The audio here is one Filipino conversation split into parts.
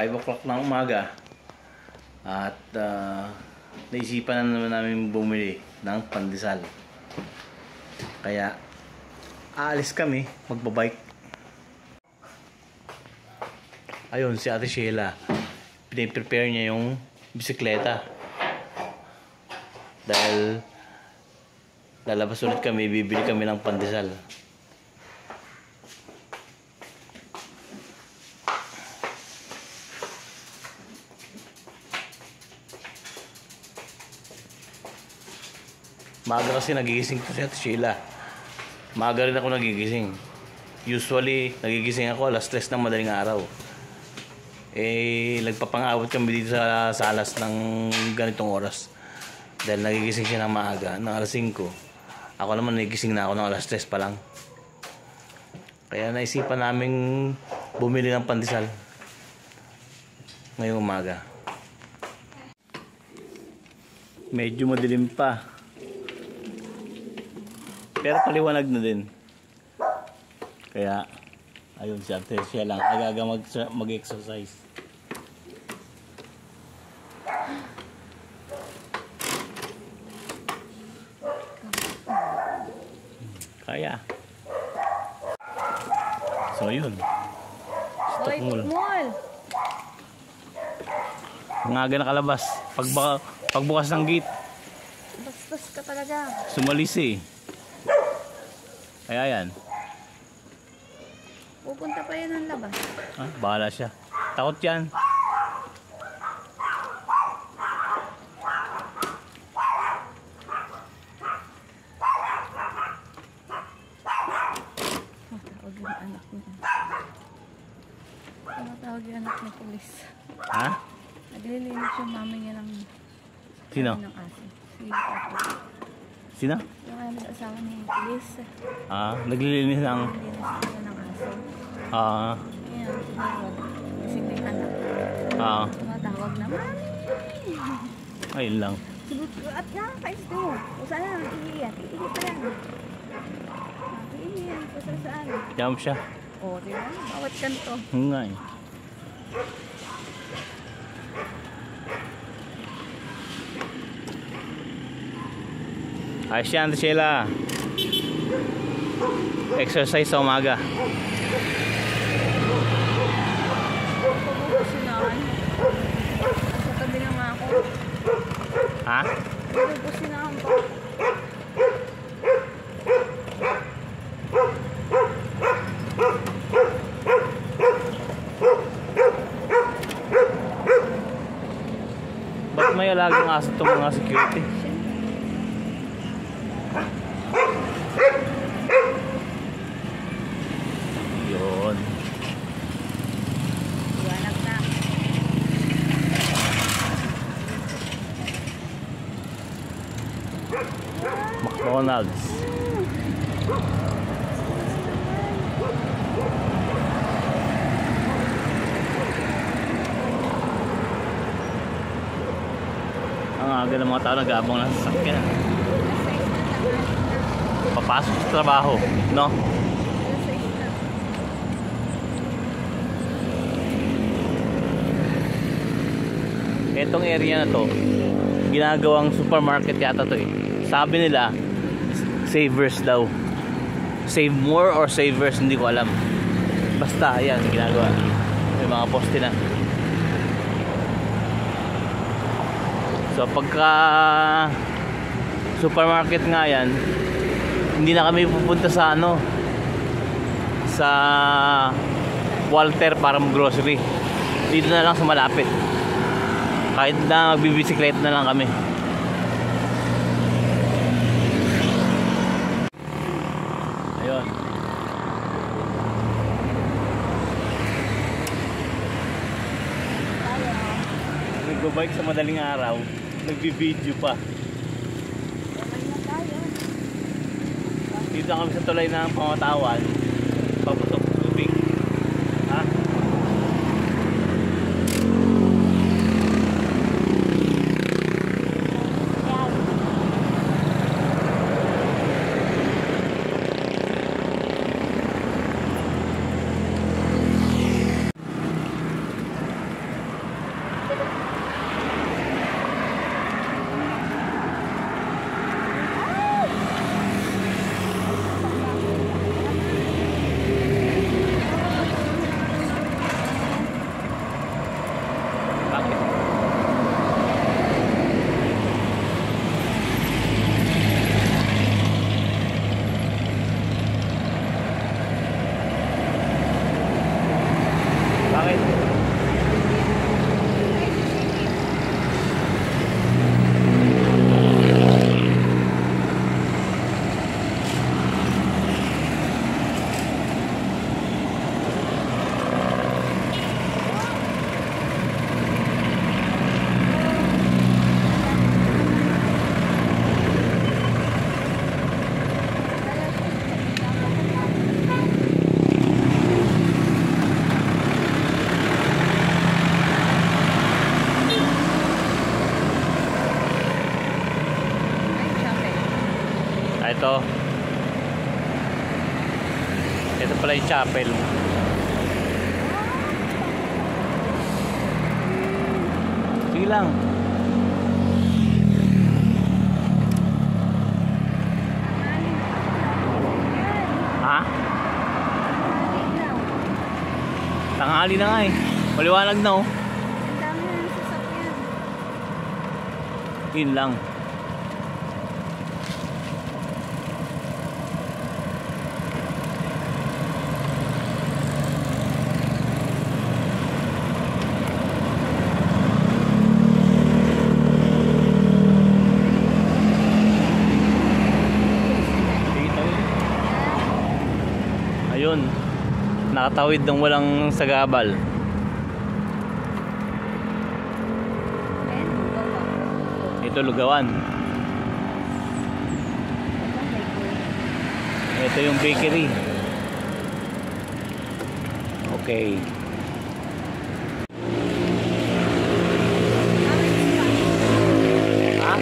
5 o'clock ng umaga at naisipan na naman namin bumili ng pandesal. Kaya aalis kami, magbabike. Ayun, si Ate Sheila, piniprepare niya yung bisikleta. Dahil lalabas ulit kami, bibili kami ng pandesal. Maaga kasi nagigising ko si Ate Sheila. Maaga rin ako nagigising. Usually, nagigising ako alas 3 ng madaling araw. Nagpapangawat kami dito sa salas ng ganitong oras. Dahil nagigising siya ng maaga, ng alas 5. Ako naman nagigising na ako ng alas 3 pa lang. Kaya naisipan naming bumili ng pandesal ngayong umaga. Medyo madilim pa. Pero paliwanag na din. Kaya, ayun si Ate Sheila lang. Agaga mag-exercise. Kaya. So, yun. Stop mall. Ang aga nakalabas. Pagbukas ng gate. Bastos ka talaga. Sumalis eh. Kaya yan. Pupunta pa yan ng labas. Bahala siya. Takot yan. Tumatawag yung anak niya. Tumatawag yung anak ni Pulis. Ha? Naglilinis yung mami niya ng... Sino? Ng aso. Si Papa. Sino? Yung asawa ni Pulis. Naglilinis ng... Naglilinis siya ng aso. Ah. Ayan, tumatawag. Kasi may anak. Tumatawag na, Mami! Ayun lang. At nakakais mo. O sana, iiyak. Iiyak pa yan. Iiyak. Kung saan. Jump siya. O, diba? Bawat kanto. Nga eh. Ayos yan, Ate Sheila. Exercise sa umaga. Pupusinaan. Sa tabi na nga ako. Ha? Pupusinaan pa. Ba't may alagang aso itong mga security? Yun. Iwanak na. McDonald's. Ang aga ng mga tao nag-aabang ng sasakyan. Papasok sa trabaho, no? Etong area na to, ginagawang supermarket yata to eh. Sabi nila, savers daw. Save more or savers, hindi ko alam. Basta, ayan, ginagawa. May mga poste na. So, pagka supermarket nga yan, hindi na kami pupunta sa sa Walter para mag-grocery. Dito na lang sa malapit. Kahit na magbibisikleta na lang kami. Ayun. Nagbabike sa madaling araw, nagbibideo pa. Dito kami sa tulay ng Pangatawan. Paputok tubig. Ha? Ito. Ito pala yung chapel. Sige lang. Ha? Tanghali na nga eh. Maliwanag na oh. Ang dami na ng sasakyan. Yun lang. Ayun. Nakatawid ng walang sagabal. Ito lugawan. Ito yung bakery. Okay. Ha?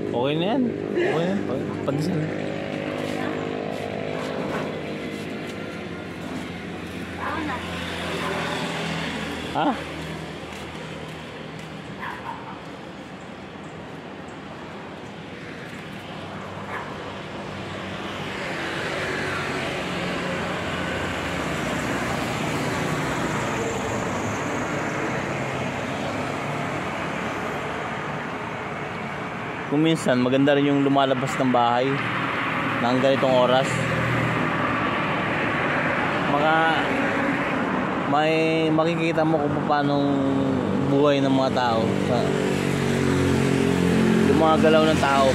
Okay na yan. Okay na. Pansin. Ha? Kung minsan maganda rin yung lumalabas ng bahay ng ganitong oras. May makikita mo kung paano buhay ng mga tao sa yung mga galaw ng tao.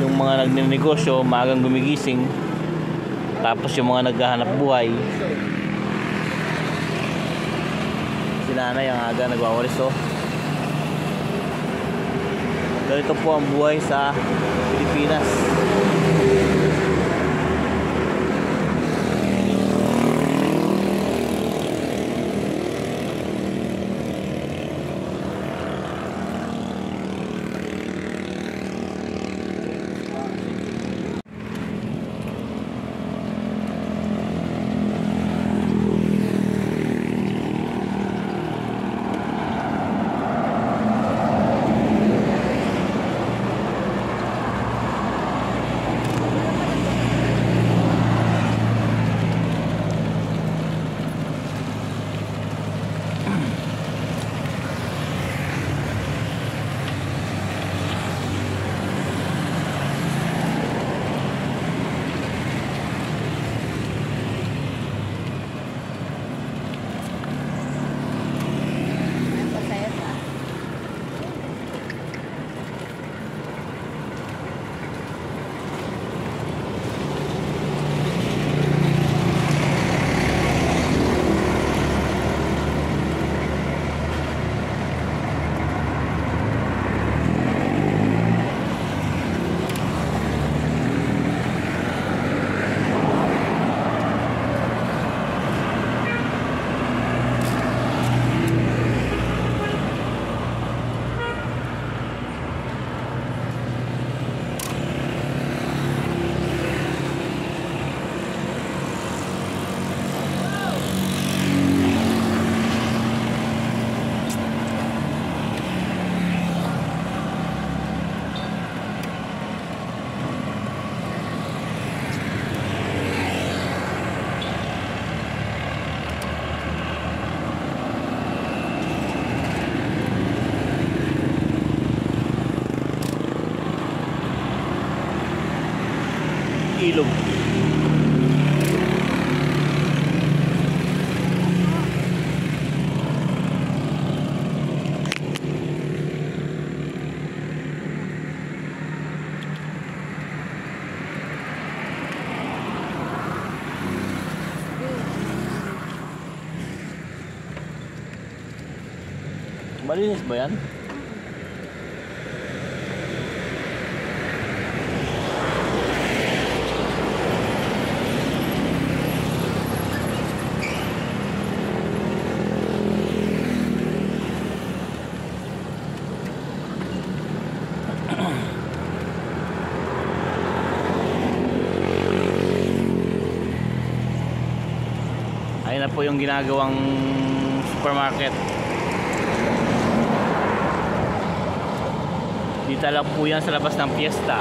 Yung mga nagnenegosyo maagang gumigising, tapos yung mga naghahanap buhay, si nanay ang aga nagwawalis oh. Ganito po ang buhay sa Pilipinas. Ilog. Malinis ba yan? Ayun na po yung ginagawang supermarket. Dito lang po yan sa labas ng Fiesta.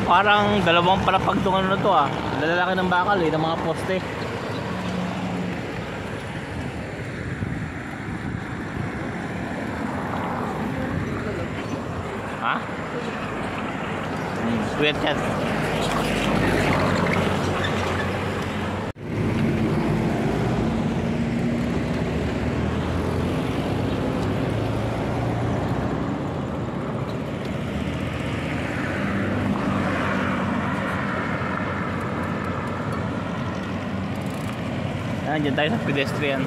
Parang dalawang palapag tong ano na to ah. Lalaki ng bakal eh, ng mga poste. Ha? Sweet yan. Diyan tayo sa pedestrian.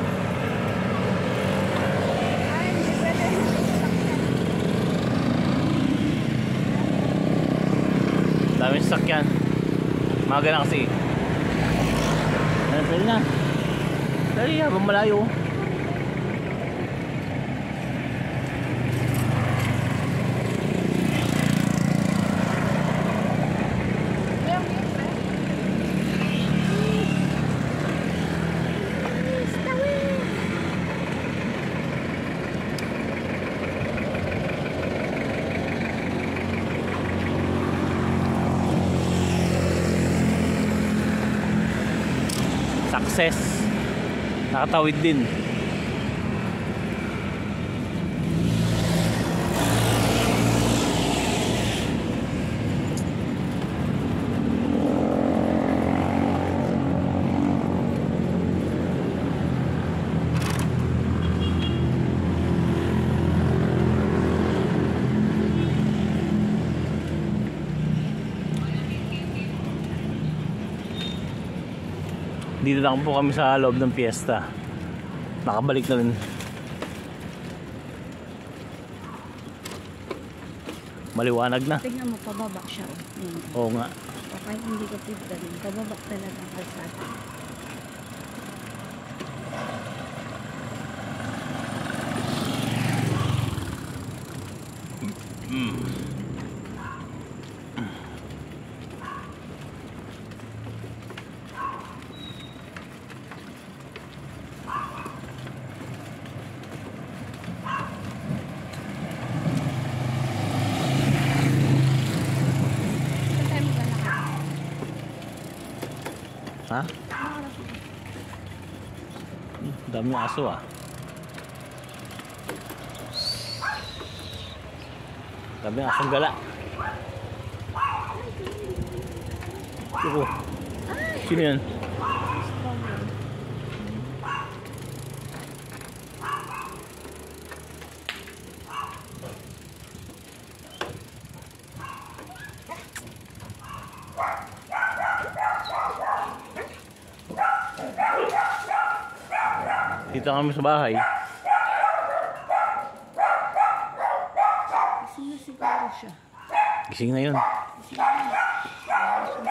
Daming sasakyan. Maga na kasi. Pwede na. Dali, habang malayo. Success. Nakatawid din. Dito lang po kami sa loob ng Fiesta. Nakabalik na rin. Maliwanag na. Tingnan mo, pababa siya. Oo nga. O kahit hindi ko tignan, pababa talaga ang kalsada. Ha? Dami aso ah. Dami asong gala. Yuko. Sino yan? Dito kami sa bahay. Gising na siguro siya. Gising na yun. Gising na.